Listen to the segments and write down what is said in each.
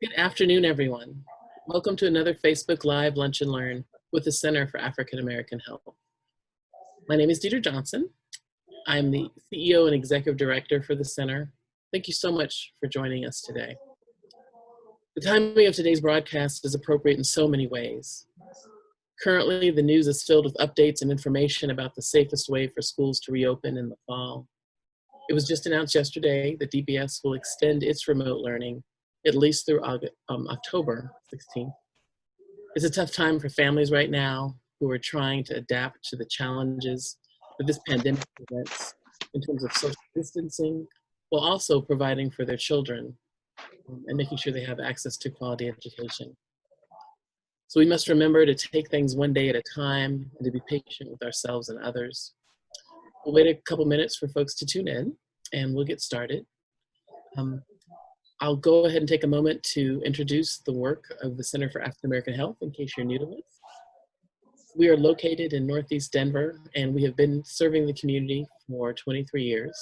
Good afternoon, everyone. Welcome to another Facebook Live Lunch and Learn with the Center for African American Health. My name is Deidre Johnson. I'm the CEO and Executive Director for the Center. Thank you so much for joining us today. The timing of today's broadcast is appropriate in so many ways. Currently, the news is filled with updates and information about the safest way for schools to reopen in the fall. It was just announced yesterday that DBS will extend its remote learning at least through October 16th. It's a tough time for families right now who are trying to adapt to the challenges that this pandemic presents in terms of social distancing, while also providing for their children and making sure they have access to quality education. So we must remember to take things one day at a time and to be patient with ourselves and others. We'll wait a couple minutes for folks to tune in and we'll get started. I'll go ahead and take a moment to introduce the work of the Center for African American Health in case you're new to us. We are located in Northeast Denver and we have been serving the community for 23 years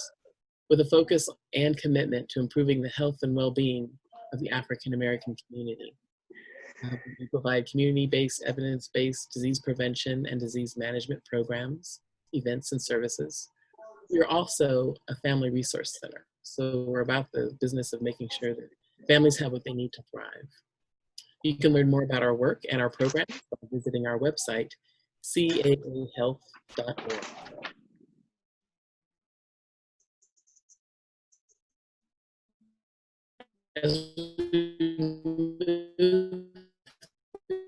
with a focus and commitment to improving the health and well-being of the African American community. We provide community-based, evidence-based disease prevention and disease management programs, events, and services. We are also a family resource center. So we're about the business of making sure that families have what they need to thrive. You can learn more about our work and our programs by visiting our website, caahealth.org. As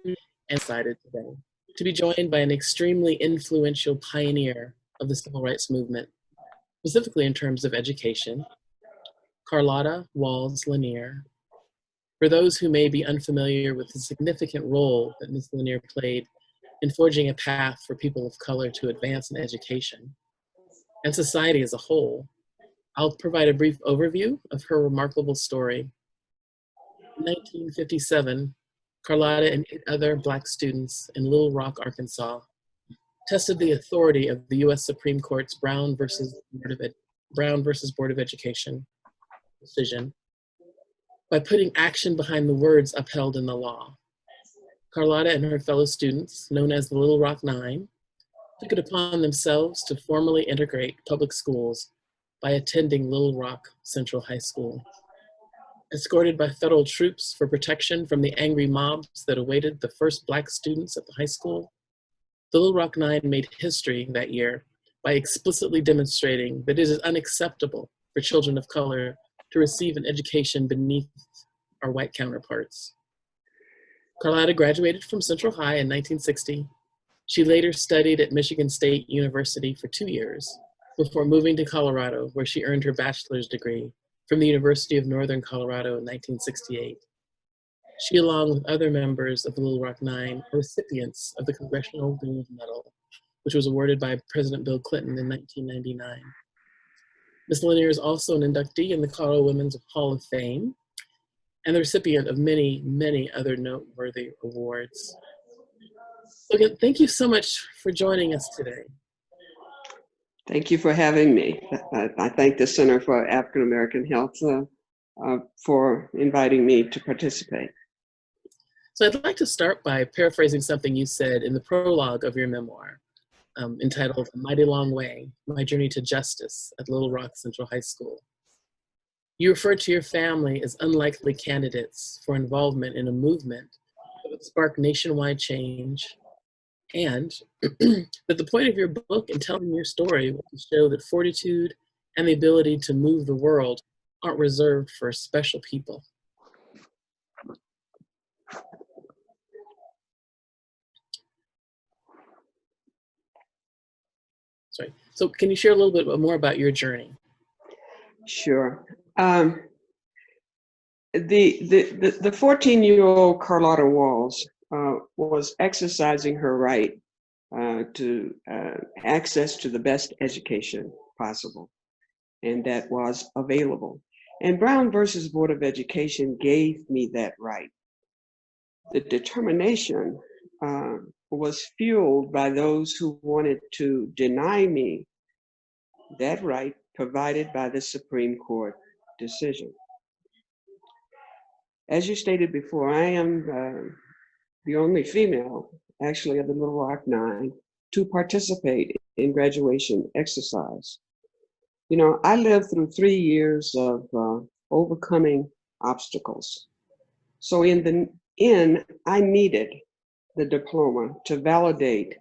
we excited today to be joined by an extremely influential pioneer of the civil rights movement, specifically in terms of education, Carlotta LaNier. For those who may be unfamiliar with the significant role that Ms. LaNier played in forging a path for people of color to advance in education and society as a whole, I'll provide a brief overview of her remarkable story. In 1957, Carlotta and 8 other Black students in Little Rock, Arkansas, tested the authority of the U.S. Supreme Court's Brown versus Board of Education decision by putting action behind the words upheld in the law. Carlotta and her fellow students, known as the Little Rock Nine, took it upon themselves to formally integrate public schools by attending Little Rock Central High School. Escorted by federal troops for protection from the angry mobs that awaited the first Black students at the high school, the Little Rock Nine made history that year by explicitly demonstrating that it is unacceptable for children of color to receive an education beneath our white counterparts. Carlotta graduated from Central High in 1960. She later studied at Michigan State University for 2 years before moving to Colorado, where she earned her bachelor's degree from the University of Northern Colorado in 1968. She, along with other members of the Little Rock Nine, are recipients of the Congressional Gold Medal, which was awarded by President Bill Clinton in 1999. Ms. LaNier is also an inductee in the Colorado Women's Hall of Fame and the recipient of many, many other noteworthy awards. So again, thank you so much for joining us today. Thank you for having me. I thank the Center for African American Health for inviting me to participate. So I'd like to start by paraphrasing something you said in the prologue of your memoir, entitled A Mighty Long Way, My Journey to Justice at Little Rock Central High School. You referred to your family as unlikely candidates for involvement in a movement that would spark nationwide change, and that the point of your book in telling your story was to show that fortitude and the ability to move the world aren't reserved for special people. Sorry. So can you share a little bit more about your journey? Sure. The 14-year-old Carlotta Walls was exercising her right to access to the best education possible, and that was available. And Brown versus Board of Education gave me that right. The determination was fueled by those who wanted to deny me that right provided by the Supreme Court decision. As you stated before, I am the only female, actually, of the Little Rock Nine to participate in graduation exercise. You know, I lived through 3 years of overcoming obstacles. So in the end, I needed the diploma to validate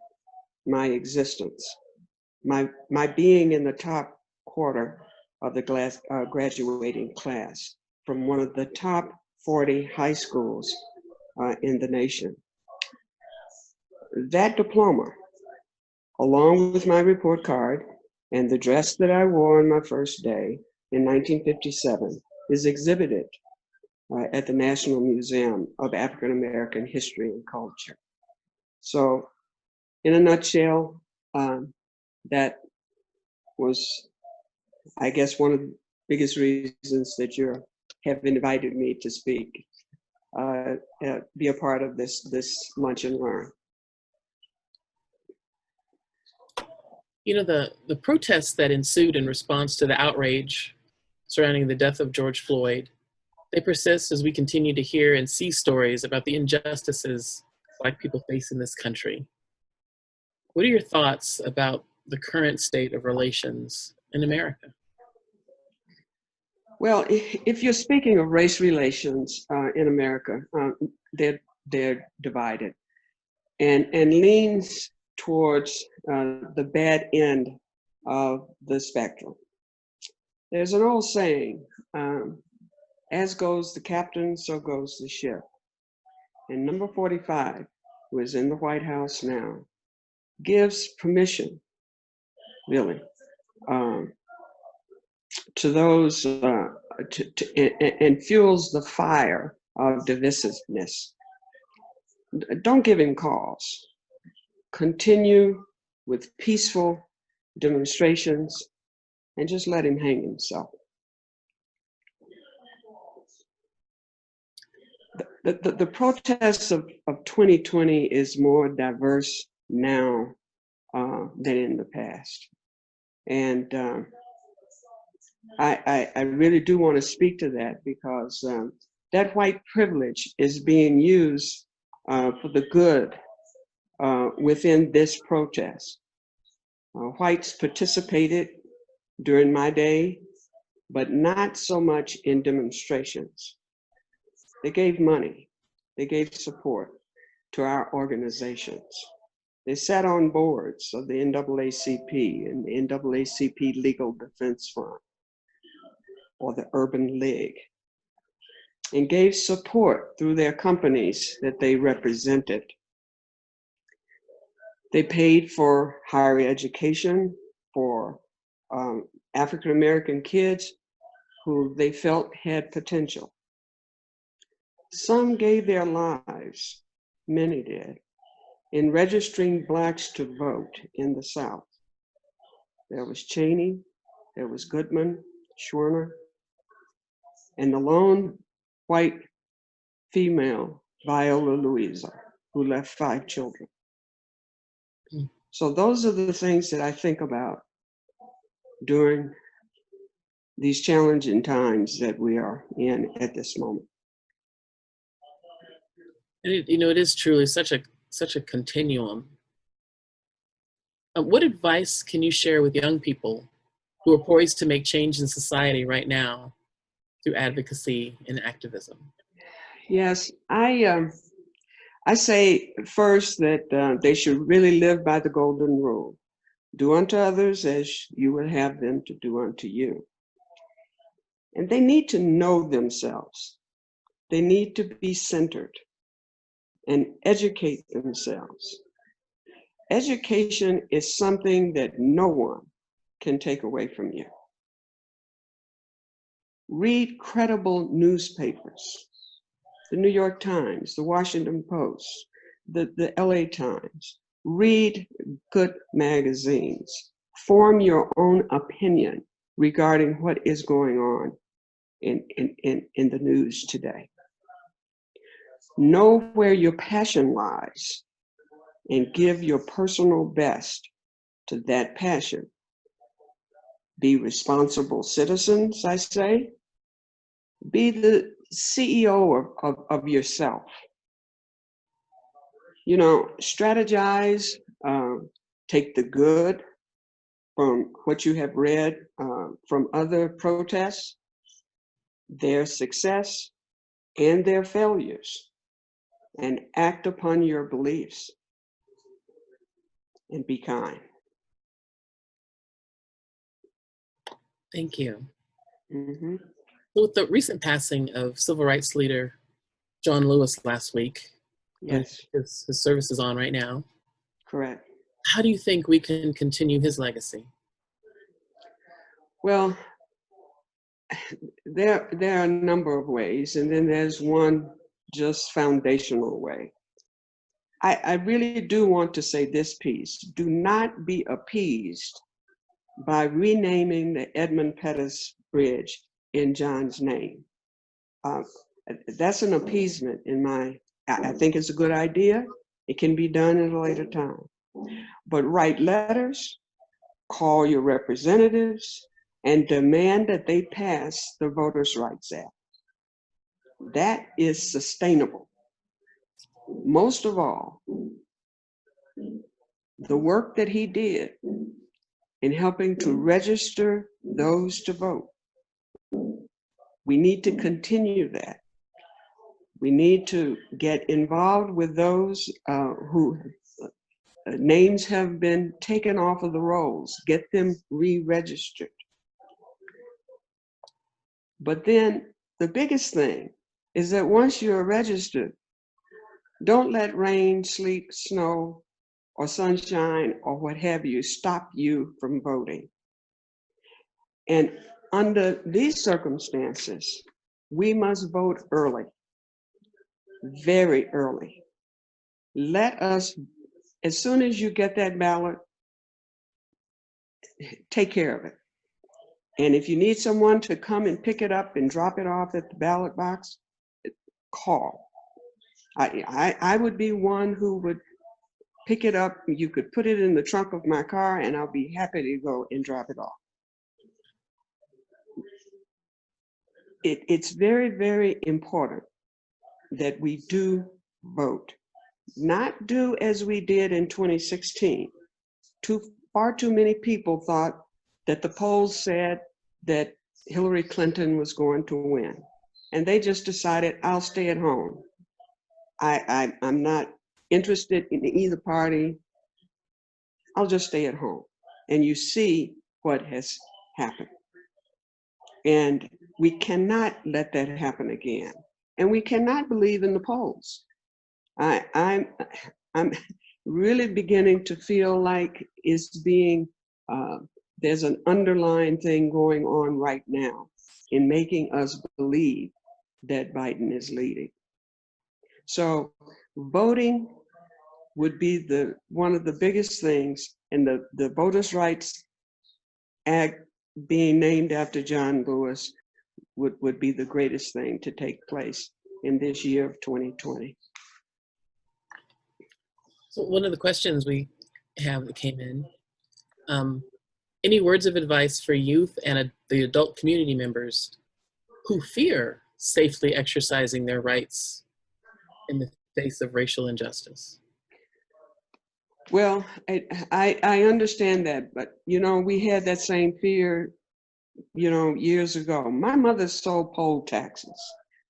my existence, my being in the top quarter of the graduating class from one of the top 40 high schools in the nation. That diploma, along with my report card and the dress that I wore on my first day in 1957, is exhibited at the National Museum of African American History and Culture. So, in a nutshell, that was, I guess, one of the biggest reasons that you have invited me to speak, be a part of this Lunch and Learn. You know, the protests that ensued in response to the outrage surrounding the death of George Floyd, they persist as we continue to hear and see stories about the injustices Black people face in this country. What are your thoughts about the current state of relations in America? Well, if you're speaking of race relations in America, they're divided and leans towards the bad end of the spectrum. There's an old saying, as goes the captain, so goes the ship. And number 45, who is in the White House now, gives permission, really, to those, and fuels the fire of divisiveness. Don't give him cause. Continue with peaceful demonstrations and just let him hang himself. The protests of 2020 is more diverse now than in the past. And I really do want to speak to that because that white privilege is being used for the good within this protest. Whites participated during my day, but not so much in demonstrations. They gave money, they gave support to our organizations. They sat on boards of the NAACP and the NAACP Legal Defense Fund or the Urban League, and gave support through their companies that they represented. They paid for higher education for African American kids who they felt had potential. Some gave their lives, many did, in registering Blacks to vote in the South. There was Cheney, there was Goodman, Schwerner, and the lone white female, Viola Louisa, who left 5 children. So those are the things that I think about during these challenging times that we are in at this moment. You know, it is truly such a continuum. What advice can you share with young people who are poised to make change in society right now through advocacy and activism? Yes, I say first that they should really live by the golden rule. Do unto others as you would have them to do unto you. And they need to know themselves. They need to be centered and educate themselves. Education is something that no one can take away from you. Read credible newspapers, the New York Times, the Washington Post, the LA Times. Read good magazines. Form your own opinion regarding what is going on in the news today. Know where your passion lies and give your personal best to that passion. Be responsible citizens, I say. Be the CEO of yourself. You know, strategize, take the good from what you have read from other protests, their success and their failures, and act upon your beliefs and be kind. Thank you. Mm-hmm. So with the recent passing of civil rights leader John Lewis last week, Yes, his service is on right now, correct. how do you think we can continue his legacy? Well, there are a number of ways, and then there's one just foundational way. I really do want to say this piece. Do not be appeased by renaming the Edmund Pettus Bridge in John's name. That's an appeasement I think it's a good idea. It can be done at a later time. But write letters, call your representatives, and demand that they pass the Voters' Rights Act. That is sustainable. Most of all, the work that he did in helping to register those to vote, we need to continue that. We need to get involved with those who names have been taken off of the rolls, get them re-registered. But then the biggest thing is that once you're registered, don't let rain, sleet, snow, or sunshine, or what have you, stop you from voting. And under these circumstances, we must vote early, very early. Let us, as soon as you get that ballot, take care of it. And if you need someone to come and pick it up and drop it off at the ballot box, call. I would be one who would pick it up. You could put it in the trunk of my car and I'll be happy to go and drop it off. It's very, very important that we do vote. Not do as we did in 2016. Far too many people thought that the polls said that Hillary Clinton was going to win. And they just decided, I'll stay at home. I'm not interested in either party. I'll just stay at home. And you see what has happened. And we cannot let that happen again. And we cannot believe in the polls. I'm really beginning to feel like it's being, there's an underlying thing going on right now in making us believe that Biden is leading. So voting would be one of the biggest things, and the Voters' Rights Act being named after John Lewis would be the greatest thing to take place in this year of 2020. So one of the questions we have that came in, any words of advice for youth and the adult community members who fear safely exercising their rights in the face of racial injustice? Well, I understand that, but you know, we had that same fear, you know, years ago. My mother sold poll taxes.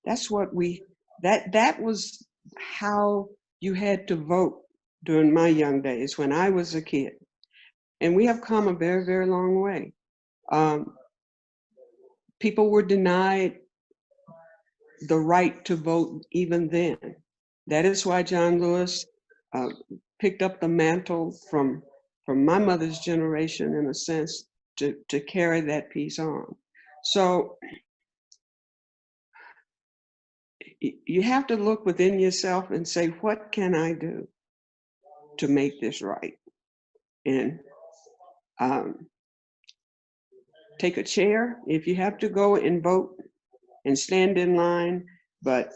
That's what that was how you had to vote during my young days when I was a kid. And we have come a very, very long way. People were denied the right to vote even then. That is why John Lewis picked up the mantle from my mother's generation, in a sense, to carry that piece on. So you have to look within yourself and say, what can I do to make this right? And take a chair if you have to go and vote and stand in line. But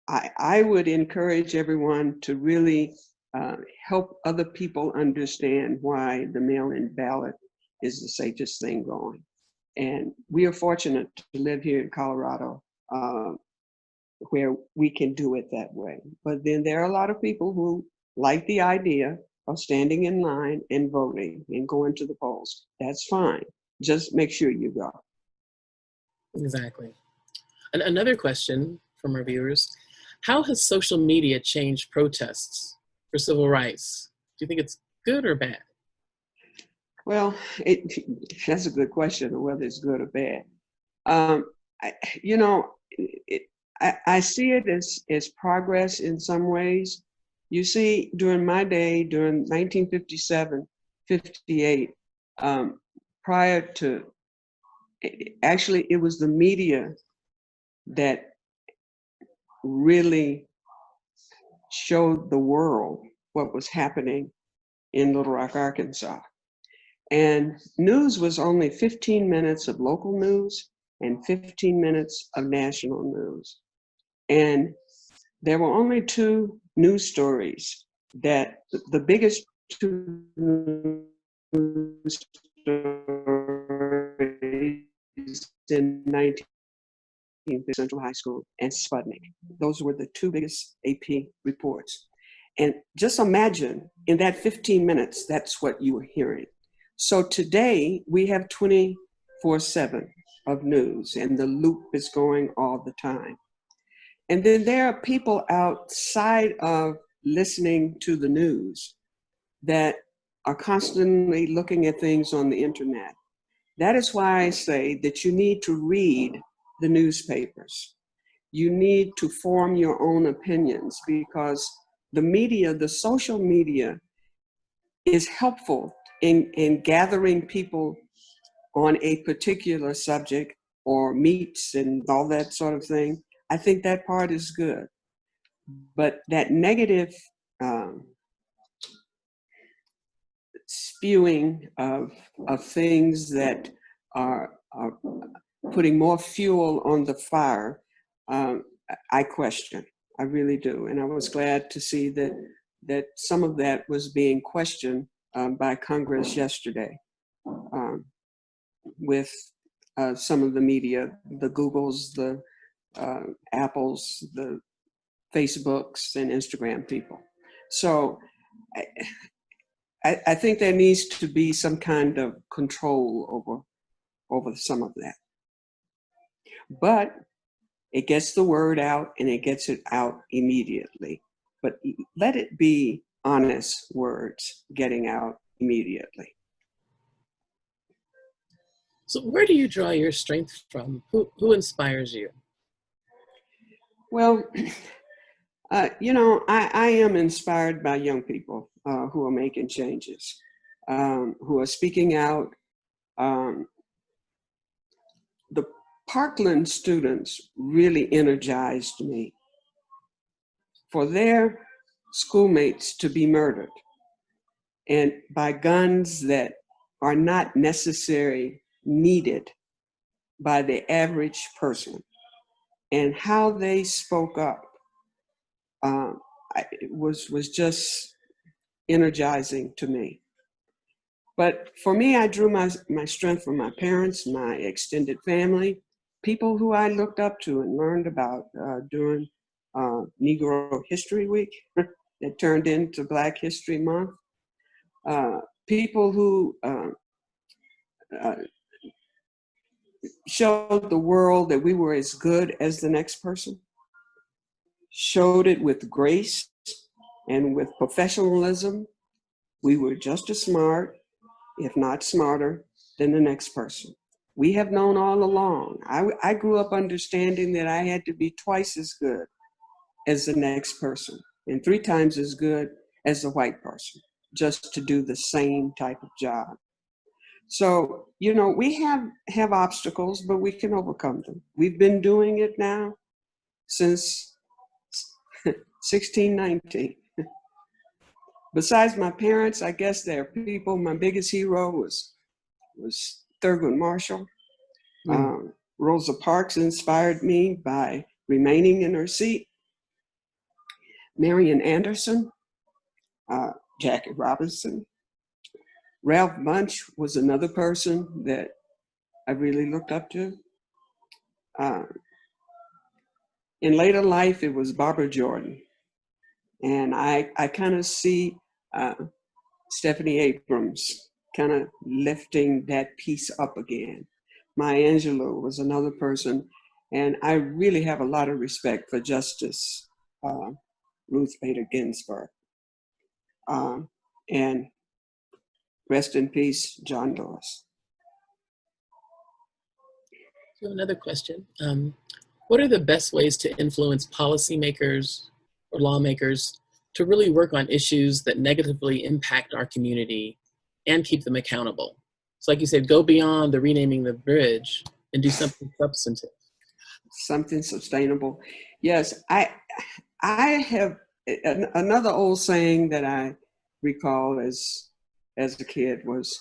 I would encourage everyone to really help other people understand why the mail-in ballot is the safest thing going. And we are fortunate to live here in Colorado. where we can do it that way. But then there are a lot of people who like the idea of standing in line and voting and going to the polls. That's fine. Just make sure you go. Exactly. And another question from our viewers, how has social media changed protests for civil rights? Do you think it's good or bad? Well, that's a good question, whether it's good or bad. I, you know, I see it as progress in some ways. You see, during my day, during 1957, 58, prior to, actually, it was the media that really showed the world what was happening in Little Rock, Arkansas. And news was only 15 minutes of local news and 15 minutes of national news. And there were only two news stories that the biggest two news stories in 19 Central High School and Sputnik. Those were the two biggest AP reports. And just imagine in that 15 minutes, that's what you were hearing. So today we have 24/7 of news, and the loop is going all the time. And then there are people outside of listening to the news that are constantly looking at things on the internet. That is why I say that you need to read the newspapers. You need to form your own opinions, because the media, the social media, is helpful in gathering people on a particular subject or meets and all that sort of thing. I think that part is good. But that negative spewing of things that are putting more fuel on the fire, I question. I really do. And I was glad to see that some of that was being questioned by Congress yesterday with some of the media, the Googles, the Apples, the Facebooks, and Instagram people. So I think there needs to be some kind of control over some of that. But it gets the word out, and it gets it out immediately. But let it be honest words getting out immediately. So where do you draw your strength from? Who inspires you? Well, you know, I am inspired by young people who are making changes, who are speaking out. The Parkland students really energized me. For their schoolmates to be murdered, and by guns that are not necessarily needed by the average person, and how they spoke up was just energizing to me. But for me, I drew my strength from my parents, my extended family, people who I looked up to and learned about during Negro History Week that turned into Black History Month. People who showed the world that we were as good as the next person, showed it with grace and with professionalism. We were just as smart, if not smarter, than the next person. We have known all along. I grew up understanding that I had to be twice as good as the next person and 3 times as good as the white person, just to do the same type of job. So, you know, we have obstacles, but we can overcome them. We've been doing it now since 1619. Besides my parents, I guess there are people, my biggest hero was Thurgood Marshall. Rosa Parks inspired me by remaining in her seat. Marian Anderson, Jackie Robinson. Ralph Bunche was another person that I really looked up to. In later life, it was Barbara Jordan. And I kind of see Stephanie Abrams kind of lifting that piece up again. Maya Angelou was another person. And I really have a lot of respect for Justice Ruth Bader Ginsburg. And rest in peace, John Lewis. So another question. What are the best ways to influence policymakers or lawmakers to really work on issues that negatively impact our community and keep them accountable? So like you said, go beyond the renaming the bridge and do something substantive. Something sustainable. Yes, I have another old saying that I recall as a kid was,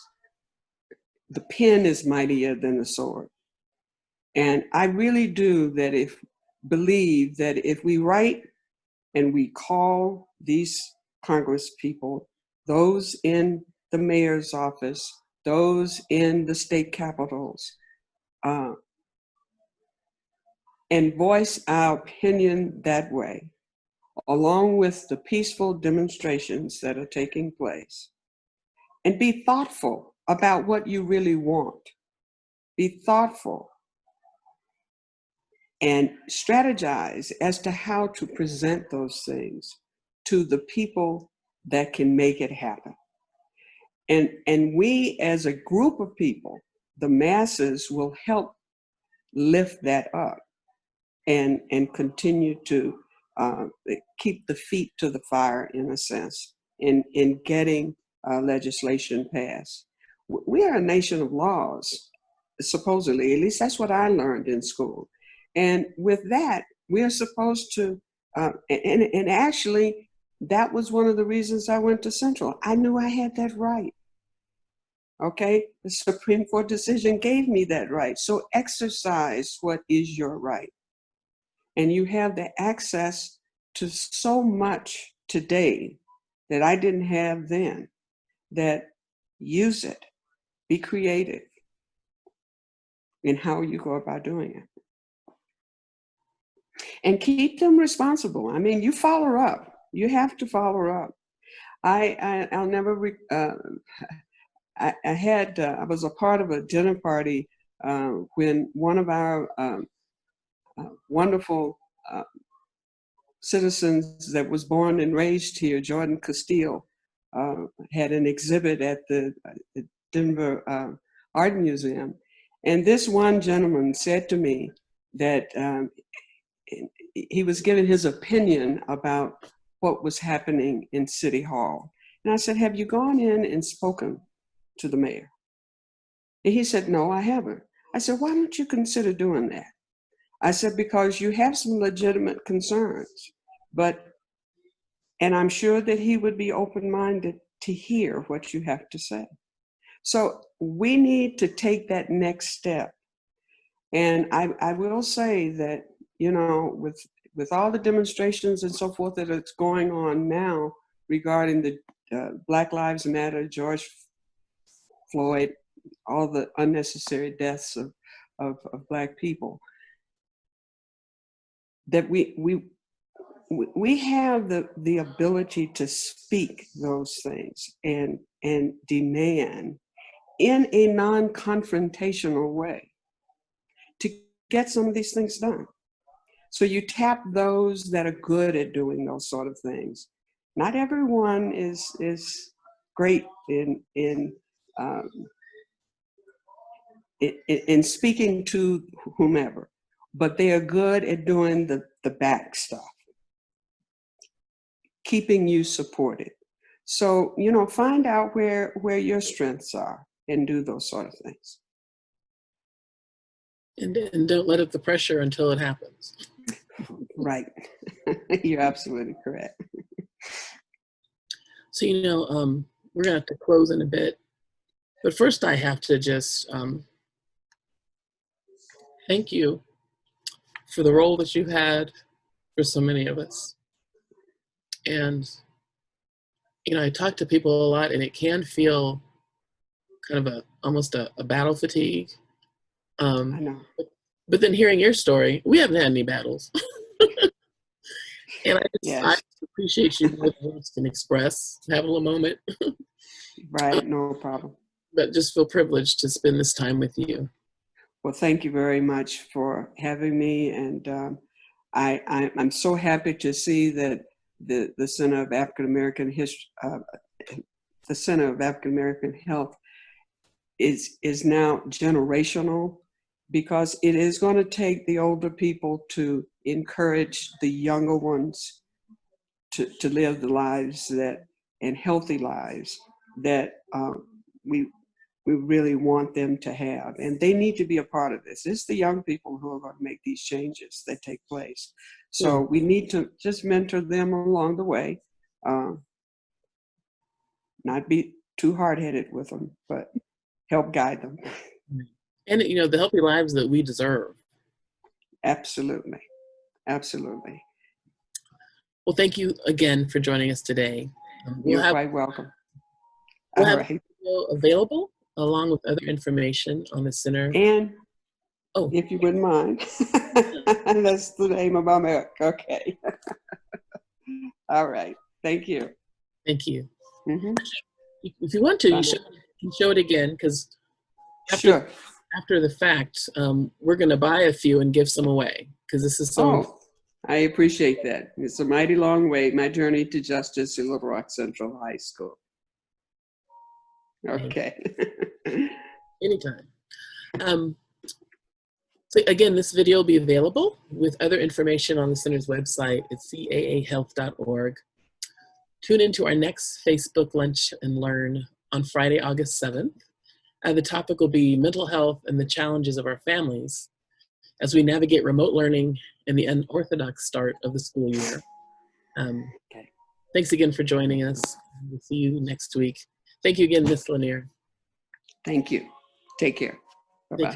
the pen is mightier than the sword. And I really do believe that if we write and we call these Congress people, those in the mayor's office, those in the state capitals, and voice our opinion that way, along with the peaceful demonstrations that are taking place, and be thoughtful about what you really want. Be thoughtful and strategize as to how to present those things to the people that can make it happen. And we as a group of people, the masses, will help lift that up and continue to keep the feet to the fire, in a sense, in getting legislation passed. We are a nation of laws, supposedly. At least that's what I learned in school. And with that, we are supposed to, and actually, that was one of the reasons I went to Central. I knew I had that right. Okay, the Supreme Court decision gave me that right. So exercise what is your right. And you have the access to so much today that I didn't have then, that use it, be creative in how you go about doing it. And keep them responsible. I mean, you follow up. You have to follow up. I'll never, I was a part of a dinner party when one of our wonderful citizens that was born and raised here, Jordan Castile, had an exhibit at the Denver Art Museum. And this one gentleman said to me that he was giving his opinion about what was happening in City Hall. And I said, have you gone in and spoken to the mayor? And he said, no, I haven't. I said, why don't you consider doing that? I said, because you have some legitimate concerns, and I'm sure that he would be open-minded to hear what you have to say. So we need to take that next step. And I will say that, you know, with all the demonstrations and so forth that is going on now regarding the Black Lives Matter, George Floyd, all the unnecessary deaths of Black people, that we have the ability to speak those things and demand in a non-confrontational way to get some of these things done. So you tap those that are good at doing those sort of things. Not everyone is great in speaking to whomever, but they are good at doing the back stuff, keeping you supported. So, you know, find out where your strengths are and do those sort of things. And don't let up the pressure until it happens. Right. You're absolutely correct. So, you know, we're gonna have to close in a bit, but first I have to just thank you for the role that you've had for so many of us. And, you know, I talk to people a lot and it can feel kind of almost a battle fatigue. I know. But then hearing your story, we haven't had any battles. And I Yes, just appreciate you more than words can express. Have a little moment, right, no problem. but just feel privileged to spend this time with you. Well, thank you very much for having me, and I'm so happy to see that the Center of African American History, the Center of African American Health, is now generational, because it is going to take the older people to encourage the younger ones to live the lives that, and healthy lives that we we really want them to have. And they need to be a part of this. It's the young people who are going to make these changes that take place. So we need to just mentor them along the way, not be too hard-headed with them, but help guide them. And, you know, the healthy lives that we deserve. Absolutely. Absolutely. Well, thank you again for joining us today. You're quite welcome. We'll All have right. a video available along with other information on the center. And oh, if you wouldn't mind, that's the name of my book. Okay. All right. Thank you. thank you. Mm-hmm. If you want to, you can show it again, because Sure. after the fact, we're going to buy a few and give some away, because this is so. Oh, I appreciate that. It's a mighty long way, my journey to justice in Little Rock Central High School. Okay. Anytime. So again, this video will be available with other information on the center's website at caahealth.org. Tune into our next Facebook Lunch and Learn on Friday, August 7th. The topic will be mental health and the challenges of our families as we navigate remote learning and the unorthodox start of the school year. Okay. Thanks again for joining us. We'll see you next week. Thank you again, Ms. LaNier. Thank you. Take care. Bye-bye.